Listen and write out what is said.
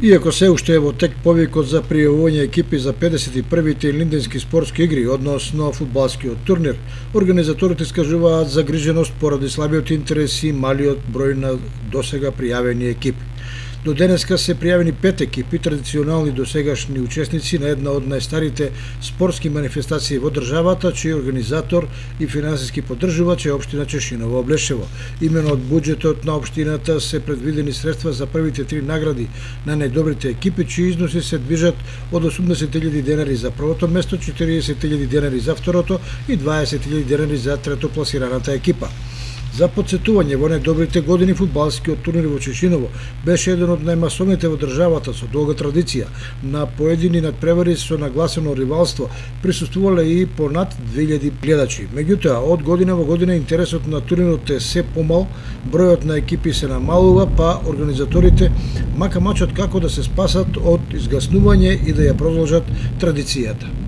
Иако се уште е во тек повикот за пријавување екипи за 51-ти Линденски спортски игри, односно фудбалскиот турнир, организаторите искажуваат загриженост поради слабиот интерес и малиот број на досега пријавени екипи. До денеска се пријавени 5 екипи, традиционални досегашни учесници на една од најстарите спортски манифестации во државата, чиј организатор и финансиски поддржувач е општина Чешиново Облешево. Имено од буџетот на општината се предвидени средства за првите 3 награди на најдобрите екипи, чии износи се движат од 80.000 денари за првото место, 40.000 денари за второто и 20.000 денари за трето пласираната екипа. За подсетување, во најдобрите години фудбалскиот турнир во Чешиново беше еден од најмасовните во државата со долга традиција. На поедини надпревари со нагласено ривалство присуствувале и по над 2000 гледачи. Меѓутоа, од година во година интересот на турнирот е се помал, бројот на екипи се намалува, па организаторите мака мачат како да се спасат од изгаснување и да ја продолжат традицијата.